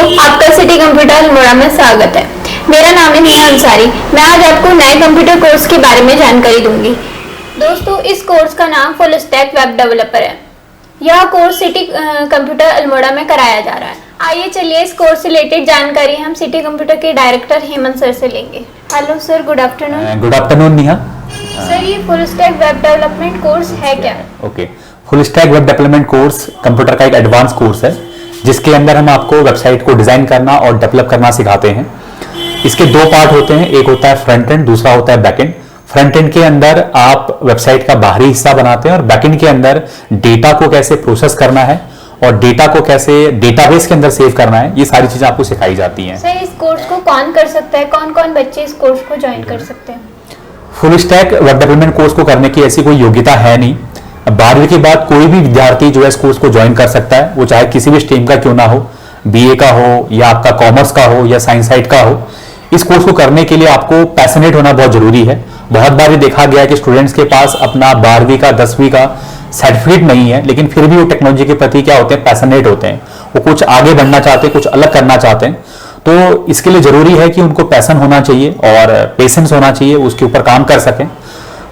आपका city computer Almora में स्वागत है। मेरा नाम है नेहा अंसारी। मैं आज आपको नए कंप्यूटर कोर्स के बारे में जानकारी दूंगी। दोस्तों, इस कोर्स का नाम फुल स्टैक वेब डेवलपर है। यह कोर्स सिटी कंप्यूटर अल्मोड़ा में कराया जा रहा है। आइए चलिए इस कोर्स से रिलेटेड जानकारी हम सिटी कंप्यूटर के डायरेक्टर हेमंत सर से लेंगे। Hello sir, good afternoon. Good afternoon Neha. Sir, ये full stack web development course है क्या? ओके, full stack web development course computer का एक एडवांस कोर्स है जिसके अंदर हम आपको वेबसाइट को डिजाइन करना और डेवलप करना सिखाते हैं। इसके दो पार्ट होते हैं, एक होता है फ्रंट एंड, दूसरा होता है बैक एंड। फ्रंट एंड के अंदर आप वेबसाइट का बाहरी हिस्सा बनाते हैं और बैक एंड के अंदर डेटा को कैसे प्रोसेस करना है और डेटा को कैसे डेटाबेस के अंदर सेव करना है, ये सारी चीजें आपको सिखाई जाती हैं। सर, इस कोर्स को कौन कर सकता है? कौन कौन बच्चे इस कोर्स को ज्वाइन कर सकते हैं? Full stack web development course को करने की ऐसी कोई योग्यता है नहीं। 12वीं के बाद कोई भी विद्यार्थी जो है इस कोर्स को ज्वाइन कर सकता है, वो चाहे किसी भी स्ट्रीम का क्यों ना हो, बीए का हो या आपका कॉमर्स का हो या साइंस साइड का हो। इस कोर्स को करने के लिए आपको पैशनेट होना बहुत जरूरी है। बहुत बार ये देखा गया है कि स्टूडेंट्स के पास अपना 12वीं का 10वीं का सर्टिफिकेट नहीं है, लेकिन फिर भी वो टेक्नोलॉजी के प्रति क्या होते हैं, पैशनेट होते हैं। वो कुछ आगे बढ़ना चाहते हैं, कुछ अलग करना चाहते हैं। तो इसके लिए जरूरी है कि उनको पैशन होना चाहिए और पेशेंस होना चाहिए, उसके ऊपर काम कर सकें।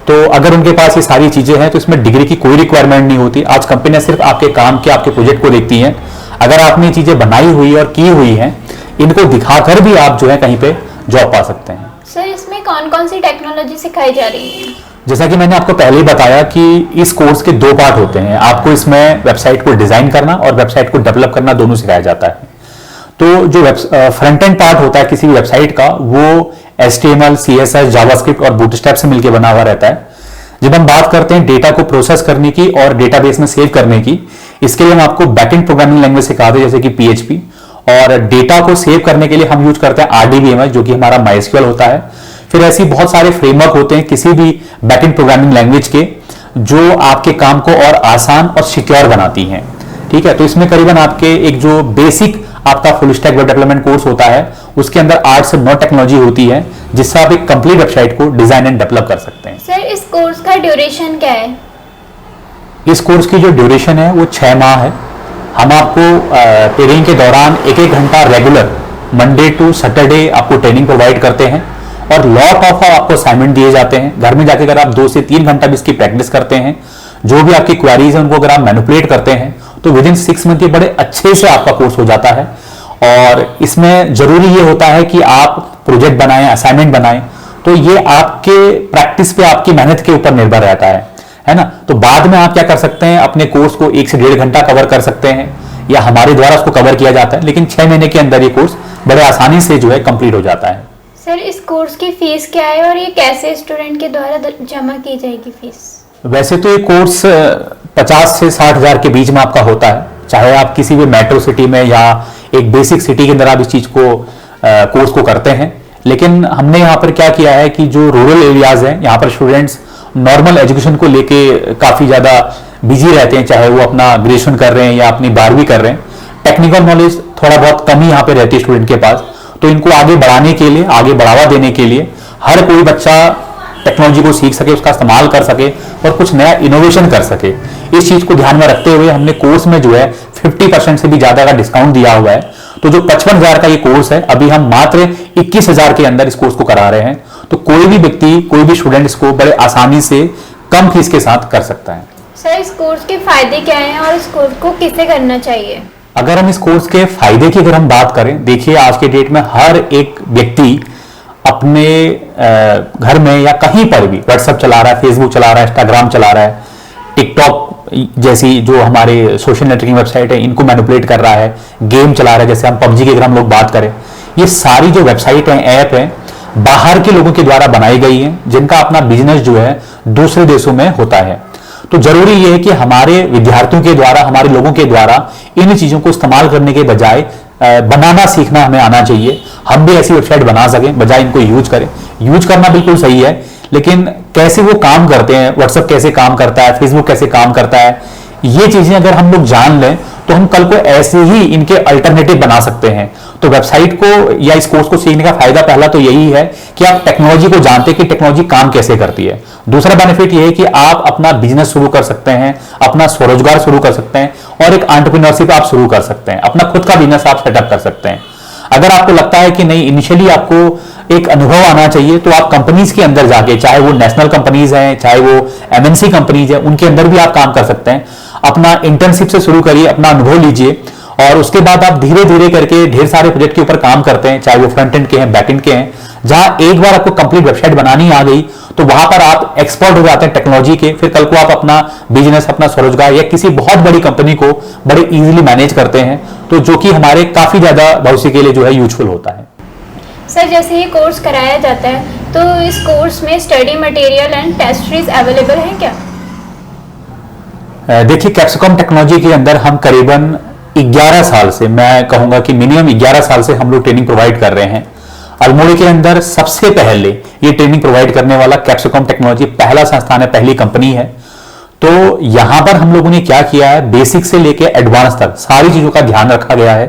तो अगर उनके पास ये सारी चीजें हैं तो इसमें डिग्री की कोई रिक्वायरमेंट नहीं होती। आज कंपनियां सिर्फ आपके काम के, आपके प्रोजेक्ट को देखती हैं। अगर आपने ये चीजें बनाई हुई और की हुई हैं, इनको दिखाकर भी आप जो है कहीं पे जॉब पा सकते हैं। सर, इसमें कौन कौन सी टेक्नोलॉजी सिखाई जा रही है? जैसा कि मैंने आपको पहले ही बताया कि इस कोर्स के दो पार्ट होते हैं। आपको इसमें वेबसाइट को डिजाइन करना और वेबसाइट को डेवलप करना दोनों सिखाया जाता है। तो जो फ्रंट एंड पार्ट होता है किसी भी वेबसाइट का, वो HTML, CSS, जावास्क्रिप्ट और बूटस्ट्रैप से मिलकर बना हुआ रहता है। जब हम बात करते हैं डेटा को प्रोसेस करने की और डेटाबेस में सेव करने की, इसके लिए हम आपको बैकएंड प्रोग्रामिंग लैंग्वेज सिखाते हैं, जैसे कि PHP। और डेटा को सेव करने के लिए हम यूज करते हैं RDBMS, जो कि हमारा MySQL होता है। फिर ऐसी बहुत सारे फ्रेमवर्क होते हैं किसी भी बैकएंड प्रोग्रामिंग लैंग्वेज के, जो आपके काम को और आसान और सिक्योर बनाती हैं। ठीक है, तो इसमें करीबन आपके एक जो बेसिक आपका full stack web development course होता है, उसके अंदर 8 से 9 टेक्नोलॉजी होती है, जिससे आप एक कंप्लीट वेबसाइट को डिजाइन एंड डेवलप कर सकते हैं। सर, इस कोर्स का ड्यूरेशन क्या है? इस कोर्स की जो ड्यूरेशन है वो 6 माह है। हम आपको ट्रेनिंग के दौरान 1-1 घंटा रेगुलर मंडे टू सैटरडे आपको ट्रेनिंग प्रोवाइड करते हैं और लॉट ऑफ आपको असाइनमेंट दिए जाते हैं। घर में जाकर अगर आप 2 से 3 घंटा भी इसकी प्रैक्टिस करते हैं, जो भी आपकी क्वेरीज है उनको अगर आप मैनिपुलेट करते हैं, तो विद इन 6 मंथ ये बड़े अच्छे से आपका कोर्स हो जाता है। और इसमें जरूरी ये होता है कि आप प्रोजेक्ट बनाएं, असाइनमेंट बनाएं, तो ये आपके प्रैक्टिस पे, आपकी मेहनत के ऊपर निर्भर रहता है ना। तो बाद में आप क्या कर सकते हैं, अपने कोर्स को 1 से 1.5 घंटा कवर कर सकते हैं, या हमारे द्वारा उसको कवर किया जाता है। लेकिन 6 महीने के अंदर ये कोर्स बड़े आसानी से जो है कंप्लीट हो जाता है। सर, इस कोर्स की फीस क्या है और ये कैसे स्टूडेंट के द्वारा जमा की जाएगी फीस? वैसे तो ये कोर्स 50 से 60 हजार के बीच में आपका होता है, चाहे आप किसी भी मेट्रो सिटी में या एक बेसिक सिटी के अंदर आप इस चीज को कोर्स को करते हैं। लेकिन हमने यहाँ पर क्या किया है कि जो रूरल एरियाज हैं, यहाँ पर स्टूडेंट्स नॉर्मल एजुकेशन को लेके काफी ज्यादा बिजी रहते हैं, चाहे वो अपना ग्रेजुएशन कर रहे हैं या अपनी 12वीं कर रहे हैं। टेक्निकल नॉलेज थोड़ा बहुत कम ही यहाँ पे रहती है स्टूडेंट के पास। तो इनको आगे बढ़ाने के लिए, आगे बढ़ावा देने के लिए, हर कोई बच्चा टेक्नोलॉजी को सीख सके, उसका इस्तेमाल कर सके और कुछ नया इनोवेशन कर सके, इस चीज को ध्यान में रखते हुए हमने कोर्स में जो है 50% से भी ज्यादा का डिस्काउंट दिया हुआ है। तो जो 55 हजार का ये कोर्स है, अभी हम मात्र 21 हजार के अंदर इस कोर्स को करा रहे हैं। तो कोई भी व्यक्ति, कोई भी स्टूडेंट इसको बड़े आसानी से कम फीस के साथ कर सकता है। सर, इस कोर्स के फायदे क्या हैं और इस कोर्स को किसे करना चाहिए? अगर हम इस कोर्स के फायदे की अगर हम बात करें, देखिए आज के डेट में हर एक व्यक्ति अपने घर में या कहीं पर भी व्हाट्सएप चला रहा है, फेसबुक चला रहा है, इंस्टाग्राम चला रहा है, टिकटॉक जैसी जो हमारे सोशल नेटवर्किंग वेबसाइट है इनको मैनिपुलेट कर रहा है, गेम चला रहा है, जैसे हम PUBG की अगर हम लोग बात करें। ये सारी जो वेबसाइट है, ऐप है, बाहर के लोगों के द्वारा बनाई गई है, जिनका अपना बिजनेस जो है दूसरे देशों में होता है। तो जरूरी यह है कि हमारे विद्यार्थियों के द्वारा, हमारे लोगों के द्वारा इन चीजों को इस्तेमाल करने के बजाय बनाना सीखना हमें आना चाहिए। हम भी ऐसी वेबसाइट बना सकें, बजाय इनको यूज करें। यूज करना बिल्कुल सही है, लेकिन कैसे वो काम करते हैं, व्हाट्सएप कैसे काम करता है, फेसबुक कैसे काम करता है, ये चीजें अगर हम लोग जान लें तो हम कल को ऐसे ही इनके अल्टरनेटिव बना सकते हैं। तो वेबसाइट को या इस कोर्स को सीखने का फायदा पहला तो यही है कि आप टेक्नोलॉजी को जानते हैं कि टेक्नोलॉजी काम कैसे करती है। दूसरा बेनिफिट ये है कि आप अपना बिजनेस शुरू कर सकते हैं, अपना स्वरोजगार शुरू कर सकते हैं और एक एंटरप्रेन्योरशिप आप शुरू कर सकते हैं, अपना खुद का बिजनेस आप सेटअप कर सकते हैं। अगर आपको लगता है कि नहीं, इनिशियली आपको एक अनुभव आना चाहिए, तो आप कंपनीज के अंदर जाके, चाहे वो नेशनल कंपनीज हैं, चाहे वो एमएनसी कंपनीज हैं, उनके अंदर भी आप काम कर सकते हैं। अपना इंटर्नशिप से शुरू करिए, अपना अनुभव लीजिए और उसके बाद आप धीरे धीरे करके ढेर सारे प्रोजेक्ट के ऊपर काम करते हैं, चाहे वो फ्रंट एंड के हैं, बैक एंड के हैं। जहां एक बार आपको कंप्लीट वेबसाइट बनानी आ गई तो वहां पर आप एक्सपर्ट हो जाते हैं टेक्नोलॉजी के। फिर कल को आप अपना बिजनेस, अपना स्वरोजगार या किसी बहुत बड़ी कंपनी को बड़े इजीली मैनेज करते हैं, तो जो कि हमारे काफी ज्यादा भविष्य के लिए जो है यूजफुल होता है। सर, जैसे ये कोर्स कराया जाता है तो इस कोर्स में study material and test series available है क्या? देखिए, कैप्सिकॉम टेक्नोलॉजी के अंदर हम करीबन 11 साल से, मैं कहूंगा कि मिनिमम 11 साल से हम लोग ट्रेनिंग प्रोवाइड कर रहे हैं। अल्मोड़ा के अंदर सबसे पहले ये ट्रेनिंग प्रोवाइड करने वाला कैप्सिकॉम टेक्नोलॉजी पहला संस्थान है, पहली कंपनी है। तो यहां पर हम लोगों ने क्या किया है, बेसिक से लेके एडवांस तक सारी चीजों का ध्यान रखा गया है।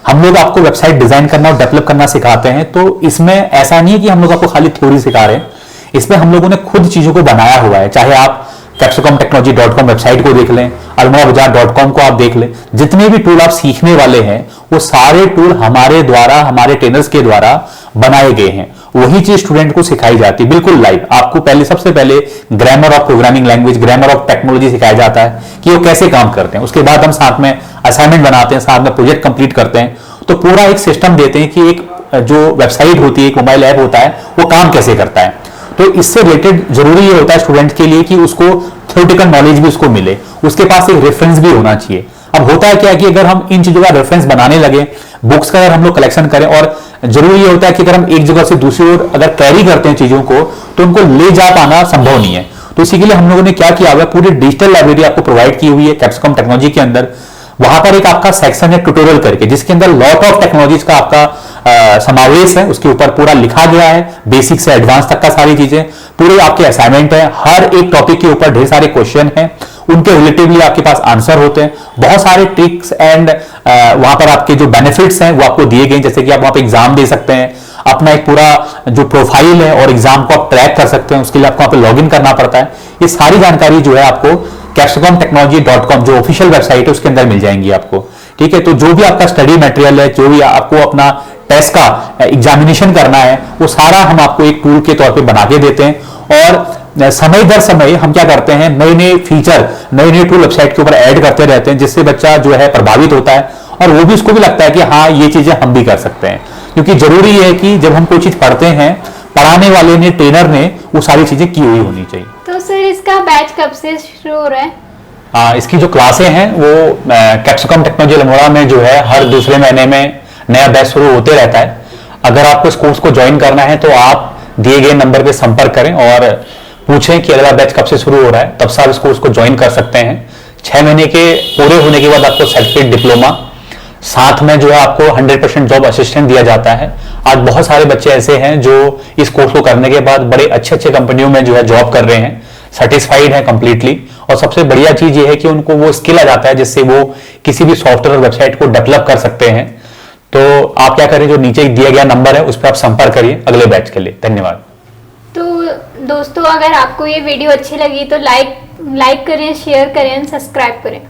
हम लोग आपको वेबसाइट डिजाइन करना और डेवलप करना सिखाते हैं। तो इसमें ऐसा नहीं है कि हम लोग आपको खाली थ्योरी सिखा रहे हैं, इसमें हम लोगों ने खुद चीजों को बनाया हुआ है। चाहे आप capsicomtechnology.com वेबसाइट को देख लें, almorabazaar.com को आप देख लें, जितने भी टूल आप सीखने वाले हैं वो सारे टूल हमारे द्वारा, हमारे ट्रेनर्स के द्वारा बनाए गए हैं। वही चीज स्टूडेंट को सिखाई जाती है बिल्कुल लाइव। आपको पहले, सबसे पहले grammar of programming language, grammar of technology सिखाया जाता है कि वो कैसे काम करते हैं। उसके बाद हम साथ में असाइनमेंट बनाते हैं, साथ में प्रोजेक्ट कंप्लीट करते हैं। तो पूरा एक सिस्टम देते हैं कि एक जो वेबसाइट होती है, एक मोबाइल ऐप होता है, वो काम कैसे करता है। तो इससे रिलेटेड जरूरी ये होता है स्टूडेंट के लिए कि उसको थ्योरेटिकल नॉलेज भी उसको मिले, उसके पास एक रेफरेंस भी होना चाहिए। अब होता है क्या कि अगर हम इन चीजों का रेफरेंस बनाने लगे, बुक्स का अगर हम लोग कलेक्शन करें, और जरूरी ये होता है कि अगर हम एक जगह से दूसरी ओर अगर कैरी करते हैं चीजों को, तो उनको ले जा पाना संभव नहीं है। तो इसी के लिए हम लोगों ने क्या किया हुआ है, पूरी डिजिटल लाइब्रेरी आपको प्रोवाइड की हुई है कैप्सिकॉम टेक्नोलॉजी के अंदर। वहां पर एक आपका सेक्शन है ट्यूटोरियल करके, जिसके अंदर लॉट ऑफ टेक्नोलॉजीज का आपका समावेश है। उसके ऊपर पूरा लिखा गया है, बेसिक से एडवांस तक का सारी चीजें, पूरे आपके असाइनमेंट है। हर एक टॉपिक के ऊपर ढेर सारे क्वेश्चन हैं, उनके रिलेटिवली आपके पास आंसर होते हैं। बहुत सारे ट्रिक्स एंड वहां पर आपके जो बेनिफिट्स हैं वो आपको दिए गए, जैसे कि आप वहां पर एग्जाम दे सकते हैं, अपना एक पूरा जो प्रोफाइल है और एग्जाम को आप ट्रैक कर सकते हैं। उसके लिए आपको वहां पर लॉग इन करना पड़ता है। ये सारी जानकारी जो है आपको capsicomtechnology.com जो ऑफिशियल वेबसाइट है उसके अंदर मिल जाएंगी आपको। ठीक है, तो जो भी आपका स्टडी मटेरियल है, जो भी आपको अपना टेस्ट का एग्जामिनेशन करना है, वो सारा हम आपको एक टूल के तौर पे बना के देते हैं। और समय दर समय हम क्या करते हैं, नए नए फीचर, नए नए टूल वेबसाइट के ऊपर ऐड करते रहते हैं, जिससे बच्चा जो है प्रभावित होता है और वो भी, उसको भी लगता है कि हाँ, ये चीजें हम भी कर सकते हैं। क्योंकि जरूरी है कि जब हम कोई चीज पढ़ते हैं, पढ़ाने वाले ने, ट्रेनर ने वो सारी चीजें की हुई होनी चाहिए। तो सर, इसका बैच कब से शुरू हो रहा है? इसकी जो क्लासें हैं वो कैप्सिकॉम टेक्नोलॉजी अल्मोड़ा में जो है हर दूसरे महीने में नया बैच शुरू होते रहता है। अगर आपको इस कोर्स को ज्वाइन करना है तो आप दिए गए नंबर पे संपर्क करें और पूछें कि अगला बैच कब से शुरू हो रहा है, तब से आप इस कोर्स को ज्वाइन कर सकते हैं। 6 महीने के पूरे होने के बाद आपको सर्टिफिकेट, डिप्लोमा, साथ में जो है आपको 100% जॉब असिस्टेंट दिया जाता है। आज बहुत सारे बच्चे ऐसे हैं जो इस कोर्स को करने के बाद बड़े अच्छे अच्छे कंपनियों में जो है जॉब कर रहे हैं, सेटिस्फाइड है कंप्लीटली। और सबसे बढ़िया चीज ये है कि उनको वो स्किल आ जाता है जिससे वो किसी भी सॉफ्टवेयर और वेबसाइट को डेवलप कर सकते हैं। तो आप क्या करें, जो नीचे दिया गया नंबर है उस पर आप संपर्क करिए अगले बैच के लिए। धन्यवाद। तो दोस्तों, अगर आपको ये वीडियो अच्छी लगी तो लाइक करें, शेयर करें, सब्सक्राइब करें।